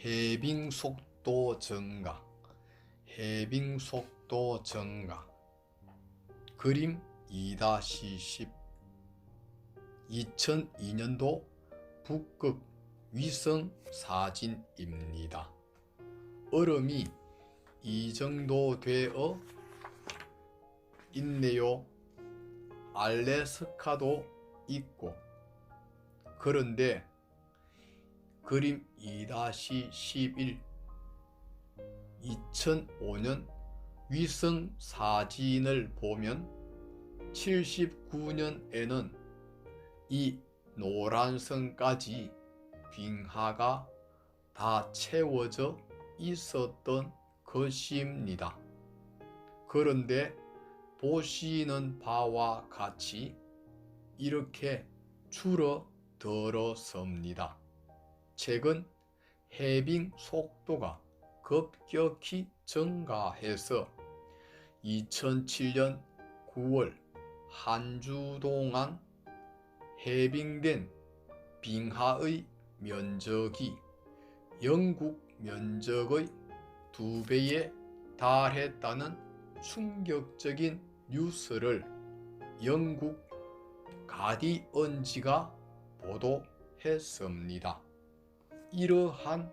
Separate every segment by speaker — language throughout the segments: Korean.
Speaker 1: 해빙 속도 증가, 해빙 속도 증가. 그림 2-10. 2002년도 북극 위성 사진입니다. 얼음이 이 정도 되어 있네요. 알래스카도 있고. 그런데 그림 2-11 2005년 위성 사진을 보면 79년에는 이 노란선까지 빙하가 다 채워져 있었던 것입니다. 그런데 보시는 바와 같이 이렇게 줄어들었습니다. 최근 해빙 속도가 급격히 증가해서 2007년 9월 한 주 동안 해빙된 빙하의 면적이 영국 면적의 2배에 달했다는 충격적인 뉴스를 영국 가디언지가 보도했습니다. 이러한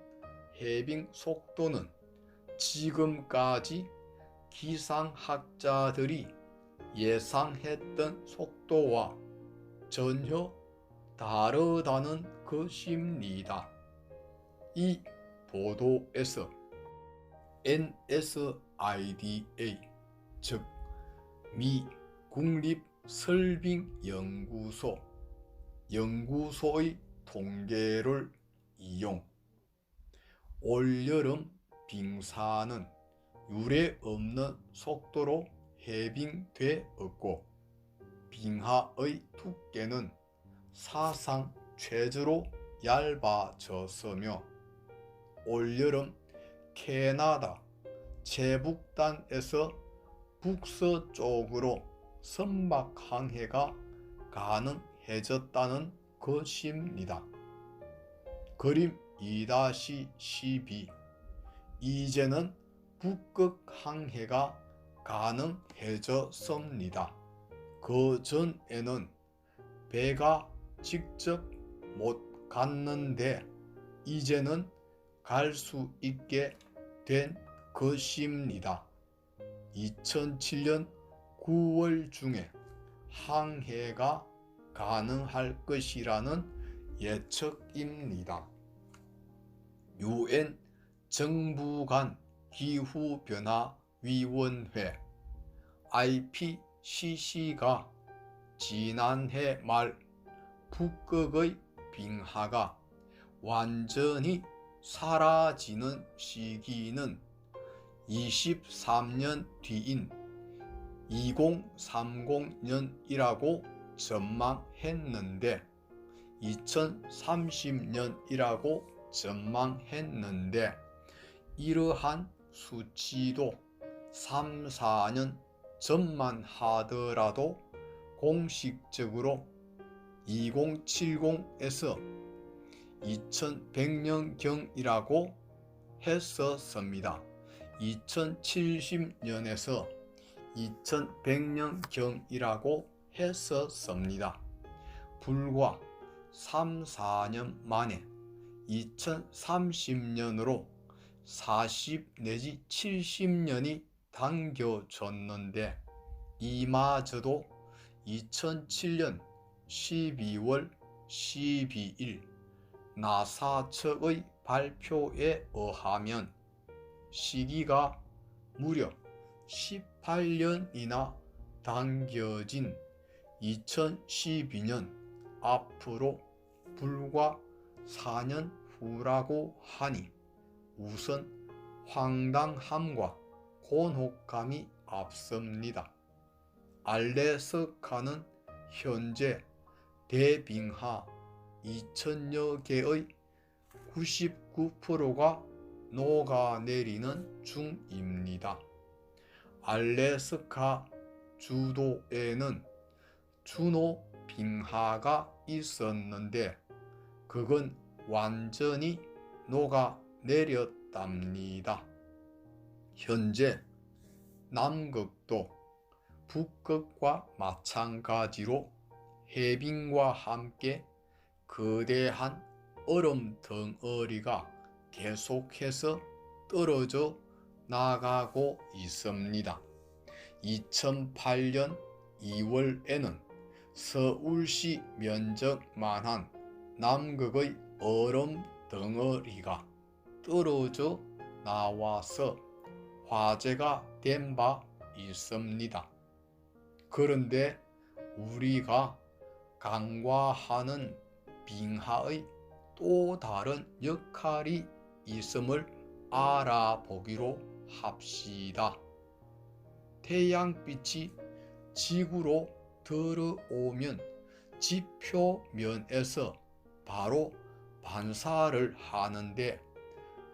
Speaker 1: 해빙 속도는 지금까지 기상학자들이 예상했던 속도와 전혀 다르다는 것입니다. 이 보도에서 NSIDA, 즉 미 국립설빙연구소의 통계를 이용 올여름 빙사는 유례없는 속도로 해빙되었고 빙하의 두께는 사상 최저로 얇아졌으며 올여름 캐나다 제북단에서 북서쪽으로 선박항해가 가능해졌다는 것입니다. 그림 2-12 이제는 북극 항해가 가능해졌습니다. 그 전에는 배가 직접 못 갔는데 이제는 갈 수 있게 된 것입니다. 2007년 9월 중에 항해가 가능할 것이라는 예측입니다. UN 정부 간 기후변화위원회 IPCC가 지난해 말 북극의 빙하가 완전히 사라지는 시기는 23년 뒤인 2030년이라고 전망했는데 2030년이라고 전망했는데 이러한 수치도 3-4년 전만 하더라도 공식적으로 2070에서 2100년경이라고 했었습니다. 2070년에서 2100년경이라고 했었습니다. 불과 3-4년 만에 2030년으로 40 내지 70년이 당겨졌는데 이마저도 2007년 12월 12일 나사 측의 발표에 의하면 시기가 무려 18년이나 당겨진 2012년 앞으로 불과 4년 후라고 하니 우선 황당함과 곤혹감이 앞섭니다. 알래스카는 현재 대빙하 2000여 개의 99%가 녹아내리는 중입니다. 알래스카 주도에는 주노 빙하가 있었는데 그건 완전히 녹아 내렸답니다. 현재 남극도 북극과 마찬가지로 해빙과 함께 거대한 얼음 덩어리가 계속해서 떨어져 나가고 있습니다. 2008년 2월에는 서울시 면적만한 남극의 얼음 덩어리가 떨어져 나와서 화제가 된 바 있습니다. 그런데 우리가 간과하는 빙하의 또 다른 역할이 있음을 알아보기로 합시다. 태양빛이 지구로 들어오면 지표면에서 바로 반사를 하는데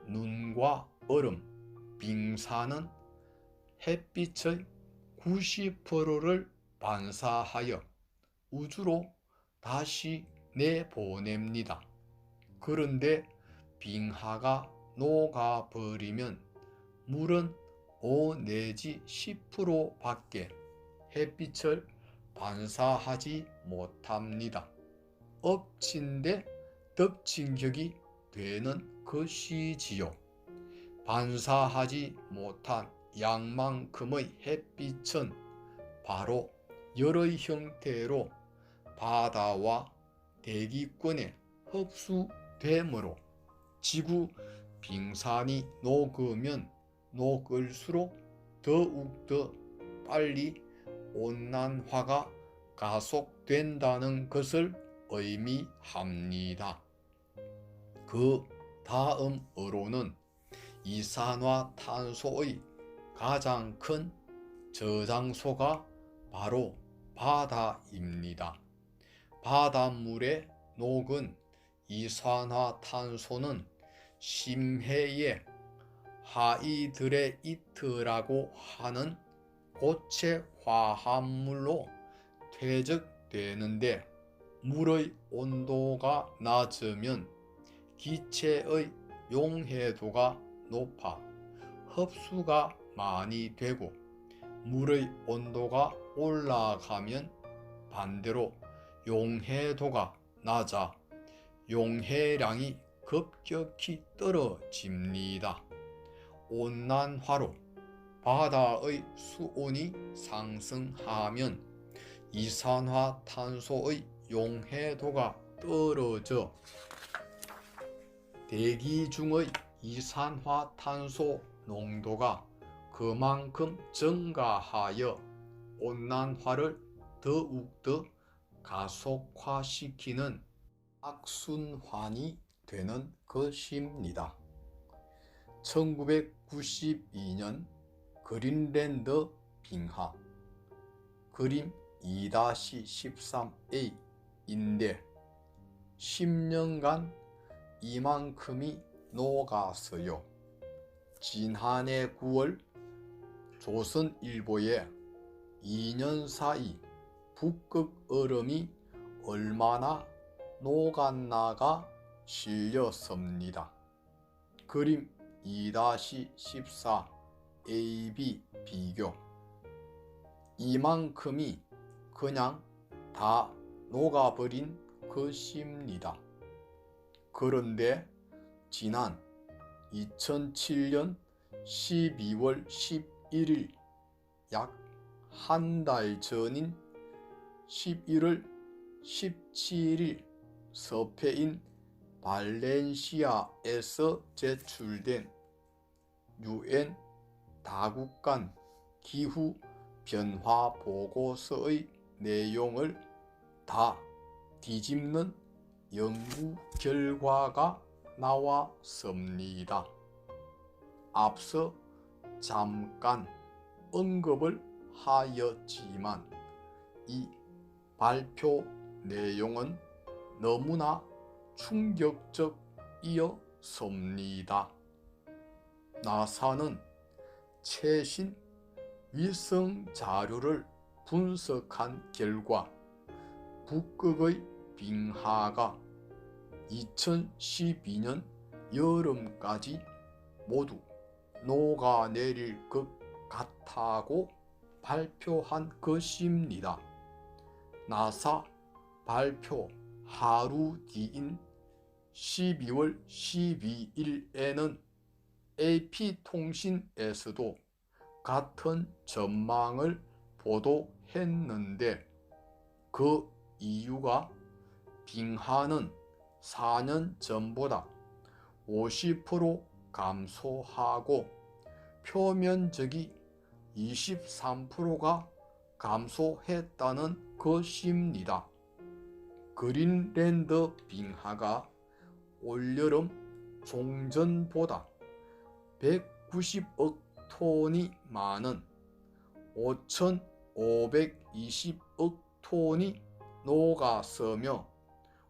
Speaker 1: 눈과 얼음, 빙산은 햇빛의 90%를 반사하여 우주로 다시 내보냅니다. 그런데 빙하가 녹아버리면 물은 5 내지 10%밖에 햇빛을 반사하지 못합니다. 엎친 데 덮친 격이 되는 것이지요. 반사하지 못한 양만큼의 햇빛은 바로 열의 형태로 바다와 대기권에 흡수되므로 지구 빙산이 녹으면 녹을수록 더욱더 빨리 온난화가 가속된다는 것을 의미합니다. 그 다음으로는 이산화탄소의 가장 큰 저장소가 바로 바다입니다. 바닷물에 녹은 이산화탄소는 심해의 하이드레이트라고 하는 고체 화합물로 퇴적되는데 물의 온도가 낮으면 기체의 용해도가 높아 흡수가 많이 되고 물의 온도가 올라가면 반대로 용해도가 낮아 용해량이 급격히 떨어집니다. 온난화로 바다의 수온이 상승하면 이산화탄소의 용해도가 떨어져 대기 중의 이산화탄소 농도가 그만큼 증가하여 온난화를 더욱더 가속화시키는 악순환이 되는 것입니다. 1992년 그린랜드 빙하 그림 2-13A인데 10년간 이만큼이 녹았어요. 지난해 9월 조선일보에 2년 사이 북극 얼음이 얼마나 녹았나가 실렸습니다. 그림 2-14AB 비교 이만큼이 그냥 다 녹아버린 것입니다. 그런데 지난 2007년 12월 11일 약 한 달 전인 11월 17일 서페인 발렌시아에서 제출된 UN 다국간 기후 변화 보고서의 내용을 다 뒤집는 연구 결과가 나왔습니다. 앞서 잠깐 언급을 하였지만 이 발표 내용은 너무나 충격적이었습니다. 나사는 최신 위성 자료를 분석한 결과 북극의 빙하가 2012년 여름까지 모두 녹아내릴 것 같다고 발표한 것입니다. 나사 발표 하루 뒤인 12월 12일에는 AP통신에서도 같은 전망을 보도했는데 그 이유가 빙하는 4년 전보다 50% 감소하고 표면적이 23%가 감소했다는 것입니다. 그린랜드 빙하가 올여름 종전보다 190억 톤이 많은 5,520억 톤이 녹았으며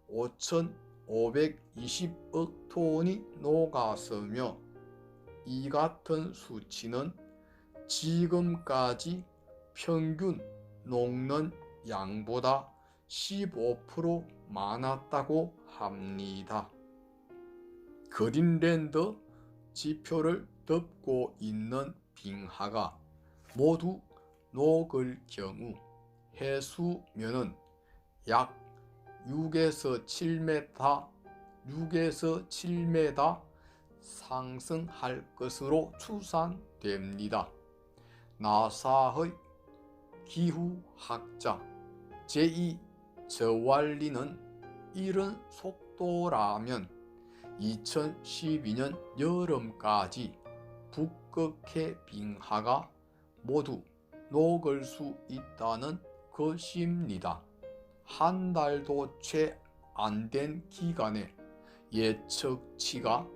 Speaker 1: 5,520억 톤이 녹았으며 이 같은 수치는 지금까지 평균 녹는 양보다 15% 많았다고 합니다. 그린랜드 지표를 덮고 있는 빙하가 모두 녹을 경우 해수면은 약 6에서 7m 상승할 것으로 추산됩니다. 나사의 기후학자 제이 저왈리는 이런 속도라면 2012년 여름까지 북극해 빙하가 모두 녹을 수 있다는 것입니다. 한 달도 채 안 된 기간에 예측치가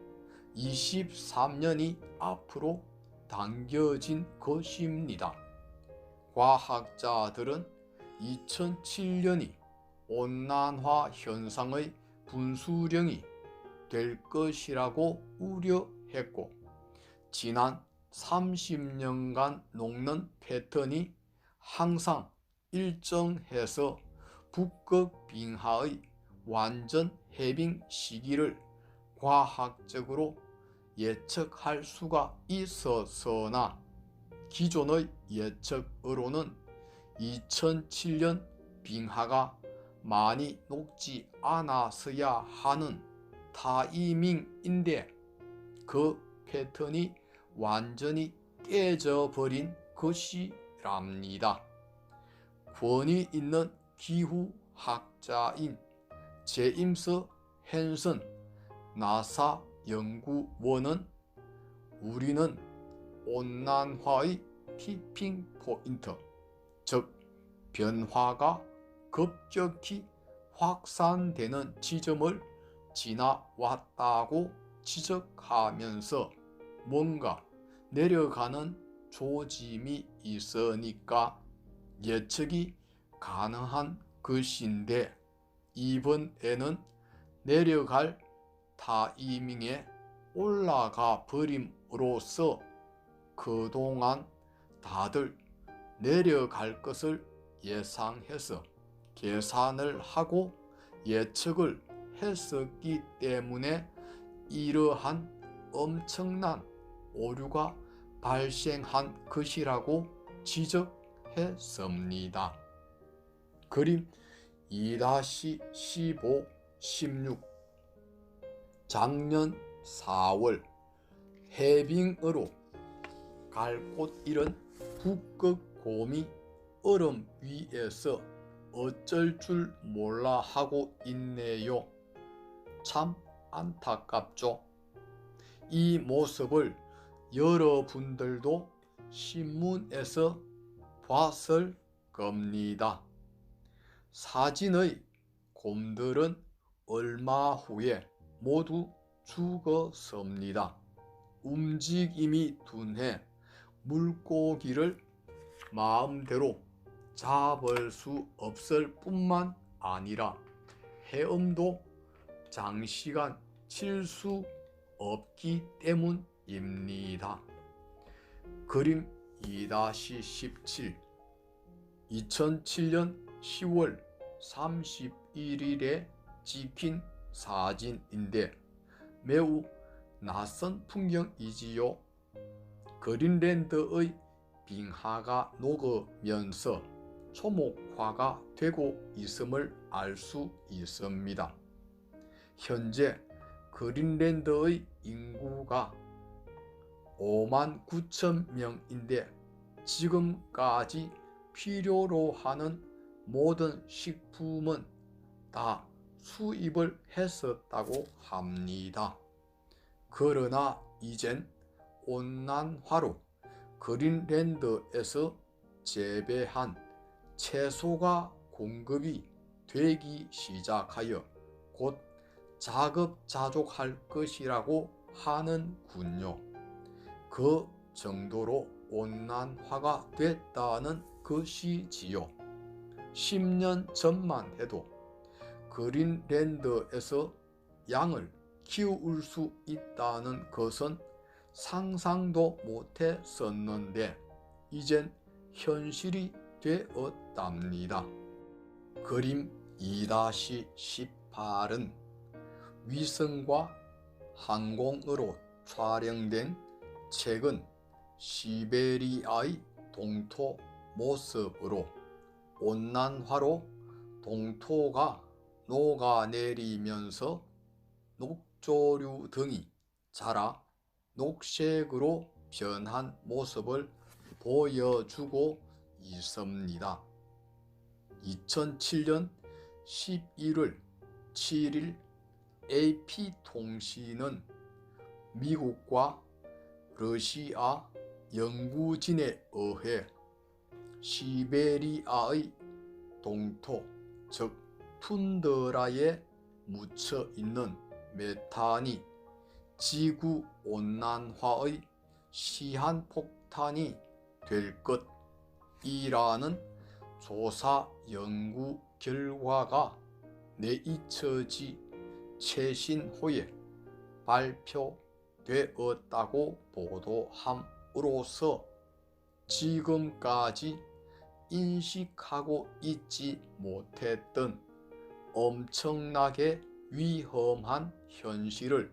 Speaker 1: 23년이 앞으로 당겨진 것입니다. 과학자들은 2007년이 온난화 현상의 분수령이 될 것이라고 우려했고 지난 30년간 녹는 패턴이 항상 일정해서 북극 빙하의 완전 해빙 시기를 과학적으로 예측할 수가 있었으나 기존의 예측으로는 2007년 빙하가 많이 녹지 않았어야 하는 타이밍인데 그 패턴이 완전히 깨져버린 것이랍니다. 권위 있는 기후학자인 제임스 헨슨 나사 연구원은 우리는 온난화의 티핑 포인트, 즉 변화가 급격히 확산되는 지점을 지나왔다고 지적하면서 뭔가 내려가는 조짐이 있으니까 예측이 가능한 것인데 이번에는 내려갈 타이밍에 올라가 버림으로써 그동안 다들 내려갈 것을 예상해서 계산을 하고 예측을 했었기 때문에 이러한 엄청난 오류가 발생한 것이라고 지적했습니다. 그림 2-15, 16 작년 4월 해빙으로 갈 곳 잃은 북극 곰이 얼음 위에서 어쩔 줄 몰라 하고 있네요. 참 안타깝죠. 이 모습을 여러분들도 신문에서 봤을 겁니다. 사진의 곰들은 얼마 후에 모두 죽었습니다. 움직임이 둔해 물고기를 마음대로 잡을 수 없을 뿐만 아니라 헤엄도 장시간 칠 수 없기 때문입니다. 그림 2-17 2007년 10월 31일에 찍힌 사진인데 매우 낯선 풍경이지요. 그린랜드의 빙하가 녹으면서 초목화가 되고 있음을 알 수 있습니다. 현재 그린랜드의 인구가 5만 9천 명인데 지금까지 필요로 하는 모든 식품은 다 수입을 했었다고 합니다. 그러나 이젠 온난화로 그린랜드에서 재배한 채소가 공급이 되기 시작하여 곧 자급자족할 것이라고 하는군요. 그 정도로 온난화가 됐다는 것이지요. 10년 전만 해도 그린랜드에서 양을 키울 수 있다는 것은 상상도 못했었는데 이젠 현실이 되었답니다. 그림 2-18은 위성과 항공으로 촬영된 최근 시베리아의 동토 모습으로 온난화로 동토가 녹아내리면서 녹조류 등이 자라 녹색으로 변한 모습을 보여주고 있습니다. 2007년 11월 7일 AP통신은 미국과 러시아 연구진에 의해 시베리아의 동토, 즉 툰드라에 묻혀 있는 메탄이 지구 온난화의 시한폭탄이 될 것이라는 조사 연구 결과가 네이처지 최신호에 발표되었다고 보도함으로써 지금까지 인식하고 있지 못했던 엄청나게 위험한 현실을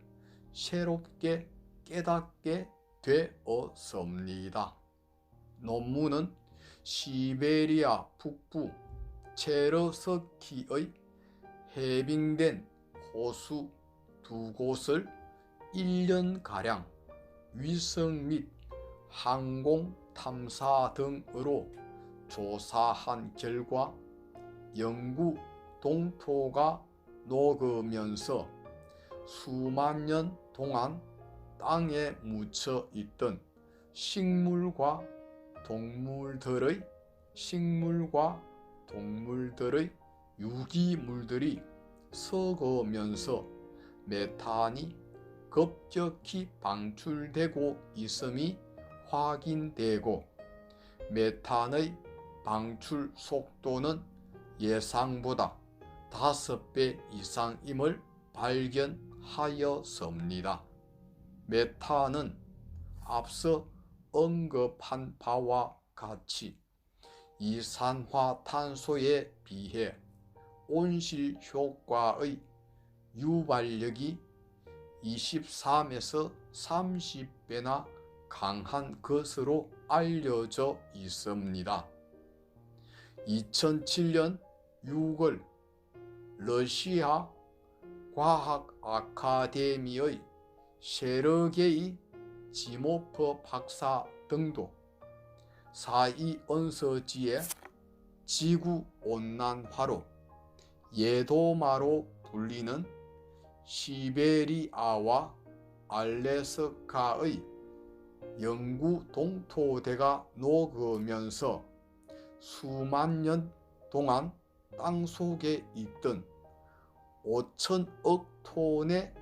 Speaker 1: 새롭게 깨닫게 되었습니다. 논문은 시베리아 북부 체르스키의 해빙된 호수 2곳을 1년가량 위성 및 항공 탐사 등으로 조사한 결과 영구 동토가 녹으면서 수만 년 동안 땅에 묻혀 있던 식물과 동물들의 유기물들이 썩으면서 메탄이 급격히 방출되고 있음이 확인되고 메탄의 방출 속도는 예상보다 5배 이상임을 발견하였습니다. 메탄은 앞서 언급한 바와 같이 이산화탄소에 비해 온실 효과의 유발력이 23에서 30배나 강한 것으로 알려져 있습니다. 2007년 6월 러시아 과학 아카데미의 세르게이 지모프 박사 등도 사이언스지에 지구 온난화로 예도마로 불리는 시베리아와 알래스카의 영구 동토대가 녹으면서 수만 년 동안 땅속에 있던 5천억 톤에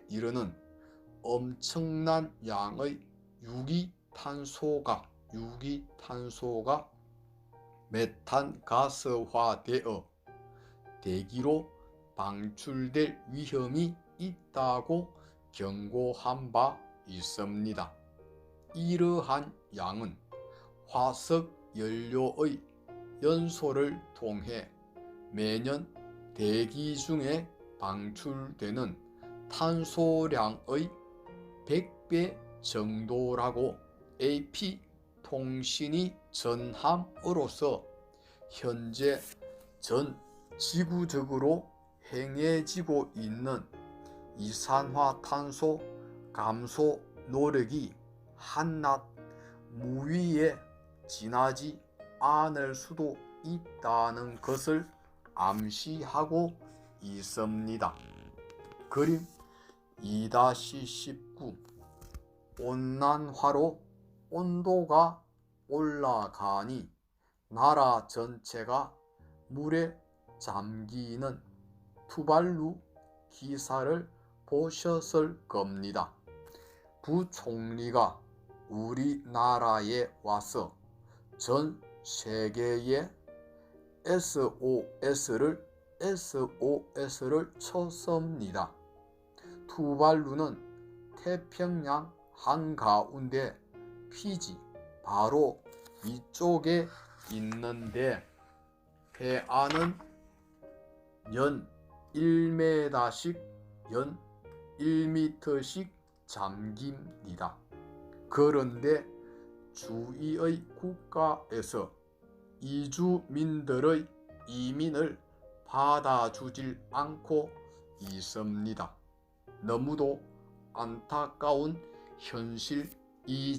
Speaker 1: 이르는 엄청난 양의 유기탄소가 메탄가스화되어 대기로 방출될 위험이 있다고 경고한 바 있습니다. 이러한 양은 화석 연료의 연소를 통해 매년 대기 중에 방출되는 탄소량의 100배 정도라고 AP통신이 전함으로써 현재 전 지구적으로 행해지고 있는 이산화탄소 감소 노력이 한낱 무위에 지나지 않을 수도 있다는 것을 암시하고 있습니다. 그림 2-19 온난화로 온도가 올라가니 나라 전체가 물에 잠기는 투발루 기사를 보셨을 겁니다. 부총리가 우리나라에 와서 전 세계에 SOS를 쳤습니다. 투발루는 태평양 한가운데 피지 바로 위쪽에 있는데 해안은 연 1m씩 연 1m씩 잠깁니다. 그런데 주위의 국가에서 이주민들의 이민을 받아주질 않고 있습니다. 너무도 안타까운 현실이지요.